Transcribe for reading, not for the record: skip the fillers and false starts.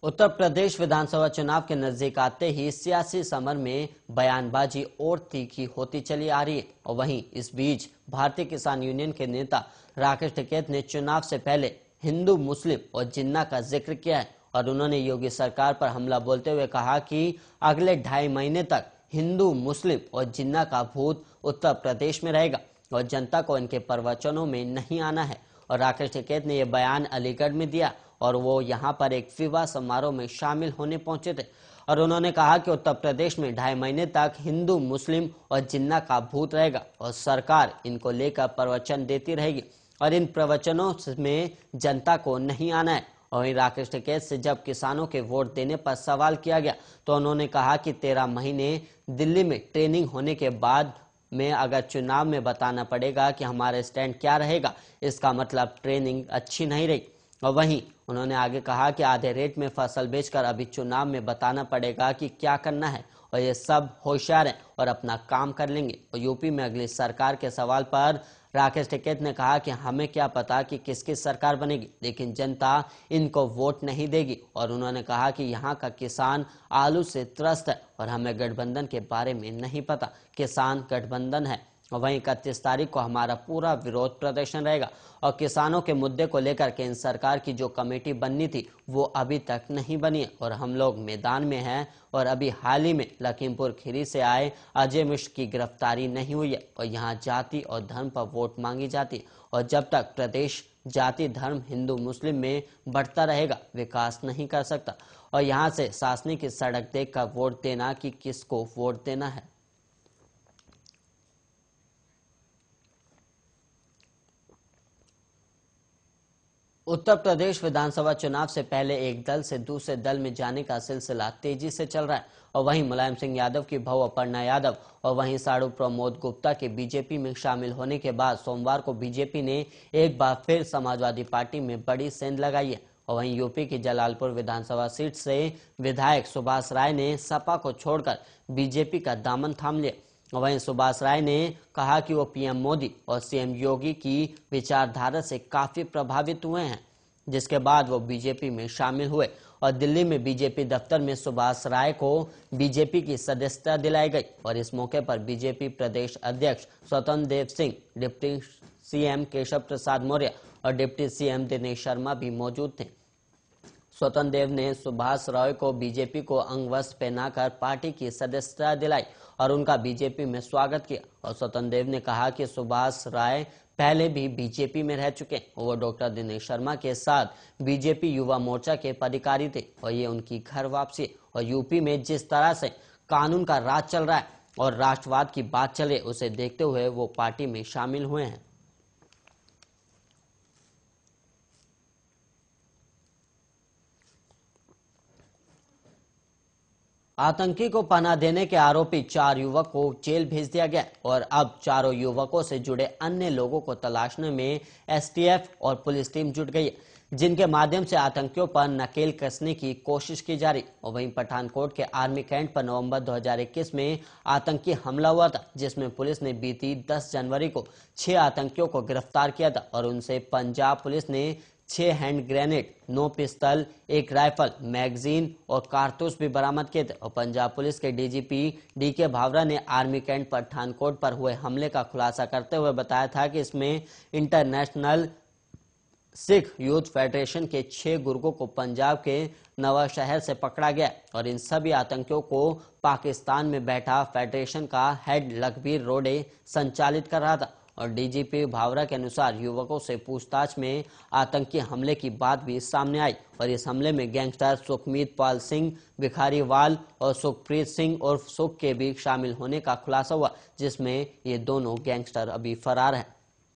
उत्तर प्रदेश विधानसभा चुनाव के नजदीक आते ही सियासी समर में बयानबाजी और तीखी होती चली आ रही है। और वहीं इस बीच भारतीय किसान यूनियन के नेता राकेश टिकैत ने चुनाव से पहले हिंदू, मुस्लिम और जिन्ना का जिक्र किया है और उन्होंने योगी सरकार पर हमला बोलते हुए कहा कि अगले 2.5 महीने तक हिंदू, मुस्लिम और जिन्ना का भूत उत्तर प्रदेश में रहेगा और जनता को इनके प्रवचनों में नहीं आना है। और राकेश टिकैत ने यह बयान अलीगढ़ में दिया और वो यहां पर एक विवाह समारोह में शामिल होने पहुंचे थे और उन्होंने कहा कि उत्तर प्रदेश में 2.5 महीने तक हिंदू, मुस्लिम और जिन्ना का भूत रहेगा और सरकार इनको लेकर प्रवचन देती रहेगी और इन प्रवचनों में जनता को नहीं आना है। और वहीं राकेश टिकैत से जब किसानों के वोट देने पर सवाल किया गया तो उन्होंने कहा कि 13 महीने दिल्ली में ट्रेनिंग होने के बाद में अगर चुनाव में बताना पड़ेगा कि हमारा स्टैंड क्या रहेगा, इसका मतलब ट्रेनिंग अच्छी नहीं रही। और वहीं उन्होंने आगे कहा कि आधे रेट में फसल बेचकर अभी चुनाव में बताना पड़ेगा कि क्या करना है और ये सब होशियार हैं और अपना काम कर लेंगे। और यूपी में अगली सरकार के सवाल पर राकेश टिकैत ने कहा कि हमें क्या पता कि किसकी सरकार बनेगी, लेकिन जनता इनको वोट नहीं देगी। और उन्होंने कहा कि यहाँ का किसान आलू से त्रस्त है और हमें गठबंधन के बारे में नहीं पता, किसान गठबंधन है। और वहीं 31 तारीख को हमारा पूरा विरोध प्रदर्शन रहेगा और किसानों के मुद्दे को लेकर केंद्र सरकार की जो कमेटी बननी थी वो अभी तक नहीं बनी है और हम लोग मैदान में हैं। और अभी हाल ही में लखीमपुर खीरी से आए अजय मिश्र की गिरफ्तारी नहीं हुई है और यहाँ जाति और धर्म पर वोट मांगी जाती है और जब तक प्रदेश जाति, धर्म, हिंदू, मुस्लिम में बढ़ता रहेगा विकास नहीं कर सकता। और यहाँ से शासनी की सड़क देखकर वोट देना कि किसको वोट देना है। उत्तर प्रदेश विधानसभा चुनाव से पहले एक दल से दूसरे दल में जाने का सिलसिला तेजी से चल रहा है और वहीं मुलायम सिंह यादव की बहू अपर्णा यादव और वहीं साड़ू प्रमोद गुप्ता के बीजेपी में शामिल होने के बाद सोमवार को बीजेपी ने एक बार फिर समाजवादी पार्टी में बड़ी सेंध लगाई है। और वहीं यूपी की जलालपुर विधानसभा सीट से विधायक सुभाष राय ने सपा को छोड़कर बीजेपी का दामन थाम लिया। वहीं सुभाष राय ने कहा कि वो पीएम मोदी और सीएम योगी की विचारधारा से काफी प्रभावित हुए हैं, जिसके बाद वो बीजेपी में शामिल हुए और दिल्ली में बीजेपी दफ्तर में सुभाष राय को बीजेपी की सदस्यता दिलाई गई। और इस मौके पर बीजेपी प्रदेश अध्यक्ष स्वतंत्र देव सिंह, डिप्टी सीएम केशव प्रसाद मौर्य और डिप्टी सीएम दिनेश शर्मा भी मौजूद थे। स्वतंत्र देव ने सुभाष राय को बीजेपी को अंगवस्त्र पहनाकर पार्टी की सदस्यता दिलाई और उनका बीजेपी में स्वागत किया। और स्वतंत्र देव ने कहा कि सुभाष राय पहले भी बीजेपी में रह चुके हैं। वो डॉक्टर दिनेश शर्मा के साथ बीजेपी युवा मोर्चा के पदाधिकारी थे और ये उनकी घर वापसी है। और यूपी में जिस तरह से कानून का राज चल रहा है और राष्ट्रवाद की बात चले, उसे देखते हुए वो पार्टी में शामिल हुए हैं। आतंकी को पनाह देने के आरोपी 4 युवक को जेल भेज दिया गया और अब चारों युवकों से जुड़े अन्य लोगों को तलाशने में एसटीएफ और पुलिस टीम जुट गई है, जिनके माध्यम से आतंकियों पर नकेल कसने की कोशिश की जा रही। और वहीं पठानकोट के आर्मी कैंट पर नवंबर 2021 में आतंकी हमला हुआ था, जिसमें पुलिस ने बीती 10 जनवरी को 6 आतंकियों को गिरफ्तार किया था और उनसे पंजाब पुलिस ने 6 हैंड ग्रेनेड, 9 पिस्तल, 1 राइफल, मैगजीन और कारतूस भी बरामद किए थे। और पंजाब पुलिस के डीजीपी डीके भावरा ने आर्मी कैंट पठानकोट पर हुए हमले का खुलासा करते हुए बताया था कि इसमें इंटरनेशनल सिख यूथ फेडरेशन के 6 गुर्गों को पंजाब के नवाशहर से पकड़ा गया और इन सभी आतंकियों को पाकिस्तान में बैठा फेडरेशन का हेड लखबीर रोडे संचालित कर रहा था। और डीजीपी भावरा के अनुसार युवकों से पूछताछ में आतंकी हमले की बात भी सामने आई और इस हमले में गैंगस्टर सुखमीत पाल सिंह, भिखारीवाल और सुखप्रीत सिंह और सुख के भी शामिल होने का खुलासा हुआ, जिसमें ये दोनों गैंगस्टर अभी फरार हैं।